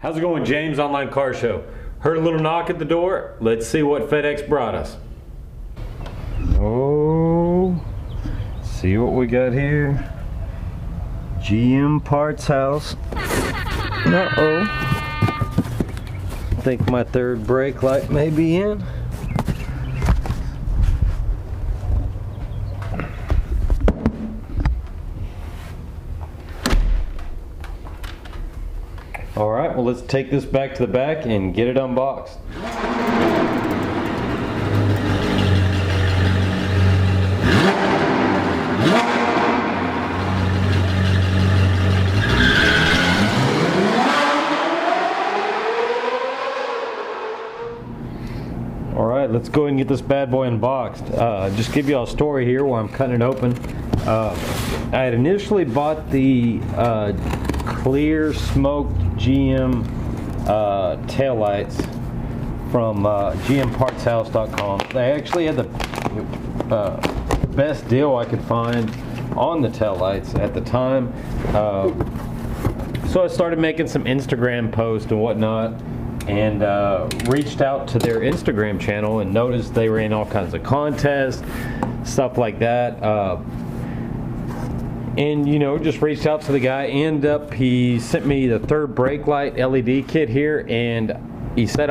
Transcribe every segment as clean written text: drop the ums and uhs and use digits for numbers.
How's it going, James? Online Car Show. Heard a little knock at the door. Let's see what FedEx brought us. Oh, see what we got here. GM Parts House. Uh-oh. I think my third brake light may be in. All right, well, let's take this back to the back and get it unboxed. All right, let's go ahead and get this bad boy unboxed. Just give you all a story here while I'm cutting it open. I had initially bought the clear smoked GM taillights from gmpartshouse.com. They actually had the best deal I could find on the taillights at the time. So I started making some Instagram posts and whatnot, and reached out to their Instagram channel and noticed they were in all kinds of contests, stuff like that. And you know, just reached out to the guy. He sent me the third brake light LED kit here, and he said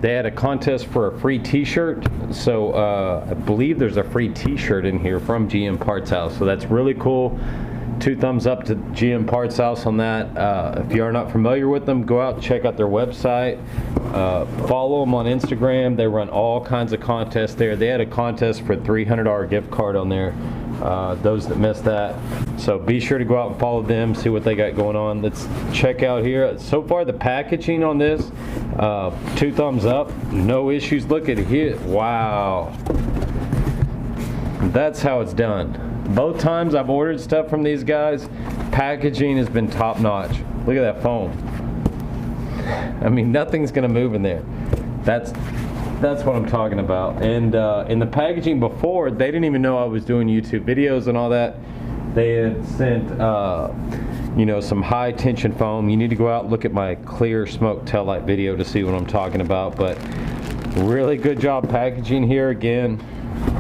they had a contest for a free t-shirt. So I believe there's a free t-shirt in here from GM Parts House, so that's really cool. 2 thumbs up to GM Parts House on that. If you are not familiar with them, go out and check out their website. Follow them on Instagram. They run all kinds of contests there. They had a contest for a $300 gift card on there. Those that missed that. So be sure to go out and follow them, see what they got going on. Let's check out here. So far the packaging on this, 2 thumbs up, no issues. Look at it here. Wow. That's how it's done. Both times I've ordered stuff from these guys, packaging has been top notch. Look at that foam. I mean, nothing's gonna move in there. That's what I'm talking about. And in the packaging before, they didn't even know I was doing YouTube videos and all that. They had sent you know, some high tension foam. You need to go out and look at my clear smoke taillight video to see what I'm talking about. But really good job packaging here again.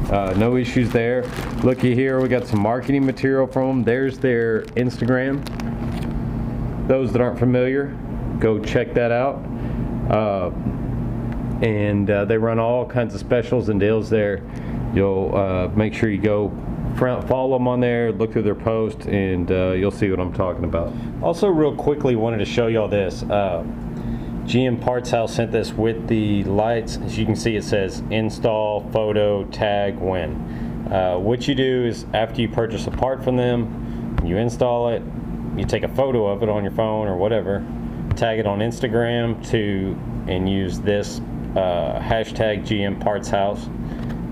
No issues there. Looky here, we got some marketing material from them. There's their Instagram. Those that aren't familiar, go check that out. And they run all kinds of specials and deals there. You'll make sure you go follow them on there, look through their post, and you'll see what I'm talking about. Also, real quickly, wanted to show y'all this. GM Parts House sent this with the lights. As you can see, it says install, photo, tag, win. What you do is, after you purchase a part from them, you install it, you take a photo of it on your phone or whatever, tag it on Instagram and use this hashtag GM Parts House,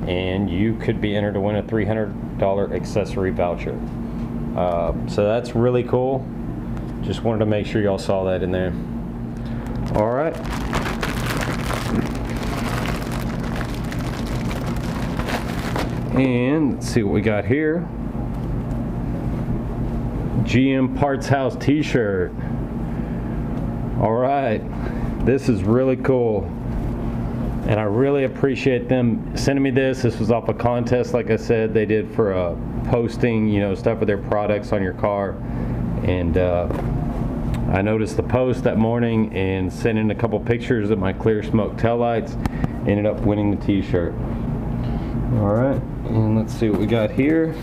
and you could be entered to win a $300 accessory voucher. So that's really cool. Just wanted to make sure y'all saw that in there. All right. And let's see what we got here. GM Parts House t-shirt. All right. This is really cool. And I really appreciate them sending me this. This was off a contest, like I said, they did for posting, you know, stuff with their products on your car. And I noticed the post that morning and sent in a couple pictures of my clear smoke taillights. Ended up winning the t-shirt. All right, and let's see what we got here.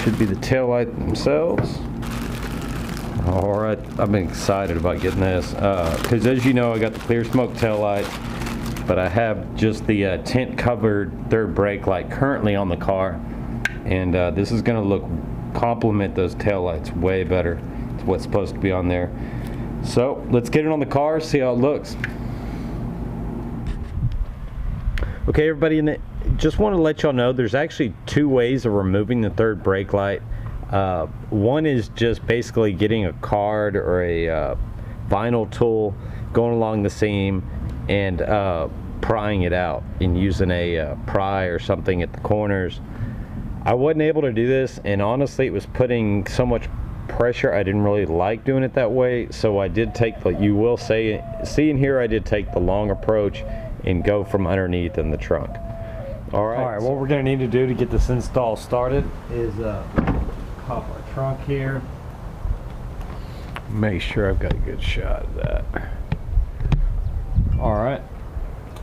Should be the taillight themselves. All right, I've been excited about getting this because, as you know, I got the clear smoke taillight, but I have just the tint covered third brake light currently on the car, and this is going to complement those taillights way better. It's what's supposed to be on there. So let's get it on the car, see how it looks. Okay, everybody, just want to let y'all know there's actually 2 ways of removing the third brake light. One is just basically getting a card or a vinyl tool, going along the seam and prying it out and using a pry or something at the corners. I wasn't able to do this, and honestly it was putting so much pressure. I didn't really like doing it that way, so I did take the, you will see in here, I did take the long approach and go from underneath in the trunk. All right, what we're going to need to do to get this install started is pop our trunk here. Make sure I've got a good shot of that. All right,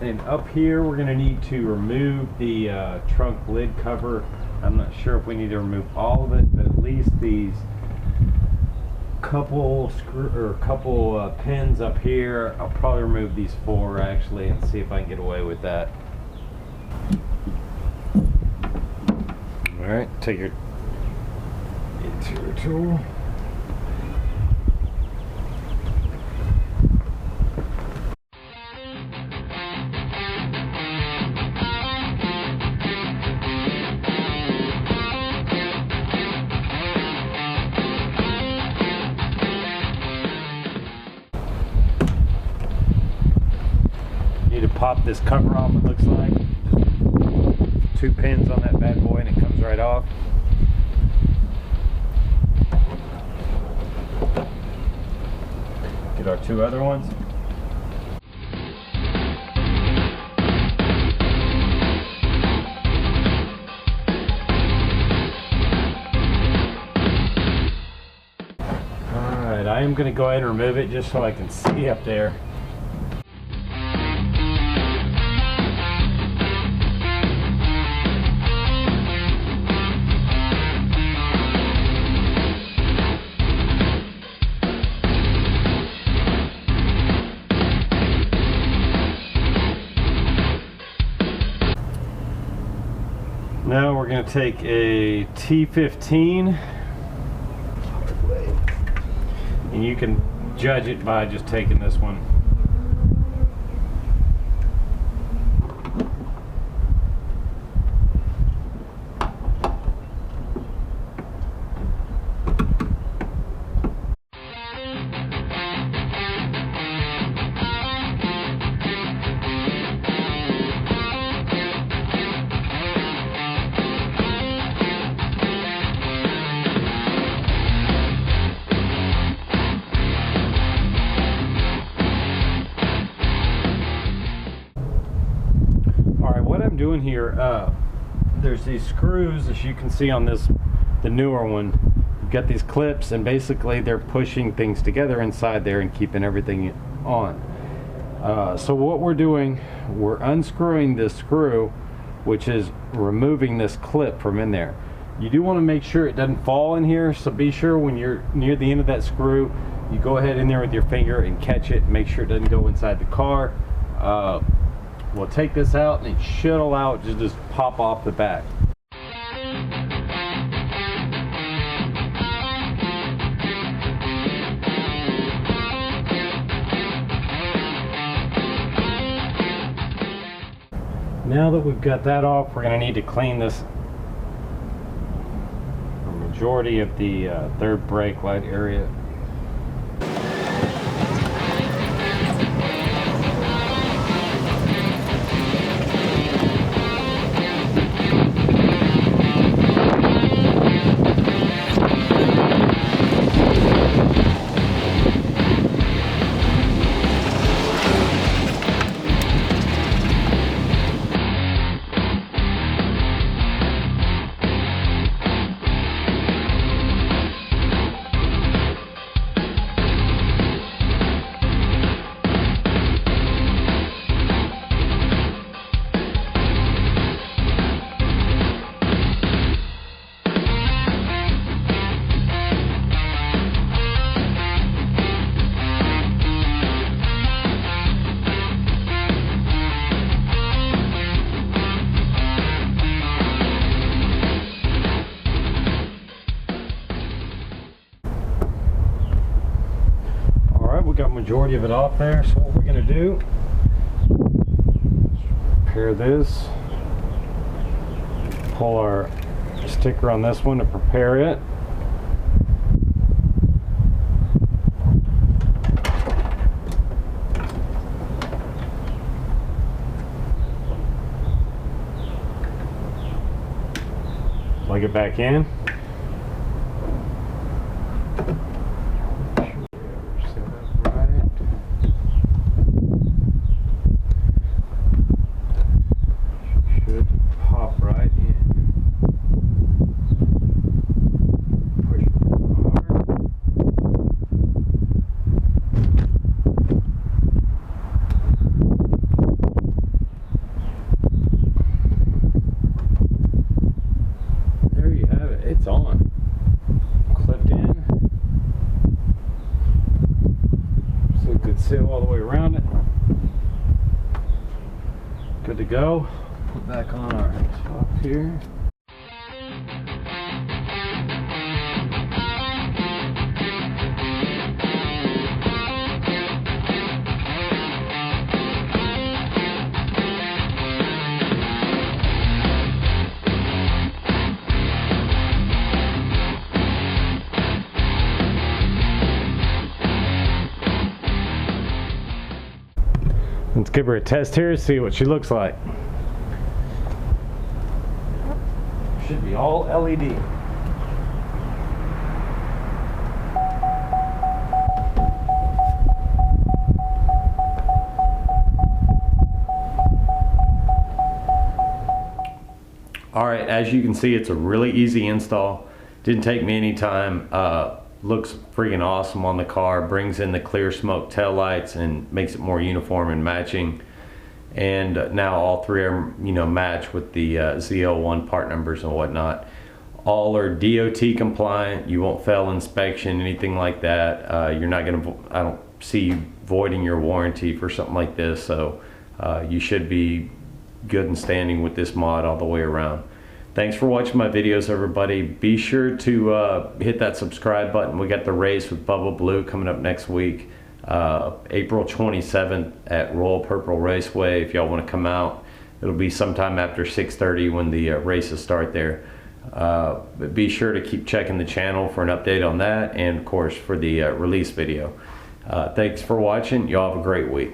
and up here we're going to need to remove the trunk lid cover. I'm not sure if we need to remove all of it, but at least these couple pins up here. I'll probably remove these 4 actually and see if I can get away with that. All right, take your interior tool. Pop this cover off, it looks like. 2 pins on that bad boy and it comes right off. Get our 2 other ones. Alright, I am going to go ahead and remove it just so I can see up there. Now we're going to take a T15, and you can judge it by just taking this one. Doing here, there's these screws, as you can see on this, the newer one. You've got these clips, and basically they're pushing things together inside there and keeping everything on. So what we're doing, we're unscrewing this screw, which is removing this clip from in there. You do want to make sure it doesn't fall in here, so be sure when you're near the end of that screw, you go ahead in there with your finger and catch it, make sure it doesn't go inside the car. We'll take this out and it should allow it to just pop off the back. Now that we've got that off, we're going to need to clean this majority of the third brake light area. Majority of it off there, so what we're going to do, prepare this, pull our sticker on this one to prepare it. Plug it back in. Set up right. Should pop right in. Push it hard. There you have it. It's on. Clipped in. So good seal all the way around it. Good to go. Put back on our top here. Let's give her a test here, see what she looks like. Should be all LED. All right, as you can see, it's a really easy install. Didn't take me any time. Looks freaking awesome on the car. Brings in the clear smoke taillights and makes it more uniform and matching. And now all three are, match with the ZL1 part numbers and whatnot. All are DOT compliant. You won't fail inspection, anything like that. You're not gonna. I don't see you voiding your warranty for something like this. So you should be good and standing with this mod all the way around. Thanks for watching my videos, everybody. Be sure to hit that subscribe button. We got the race with Bubba Blue coming up next week, April 27th at Royal Purple Raceway. If y'all want to come out, it'll be sometime after 6:30 when the races start there. But be sure to keep checking the channel for an update on that, and of course for the release video. Thanks for watching. Y'all have a great week.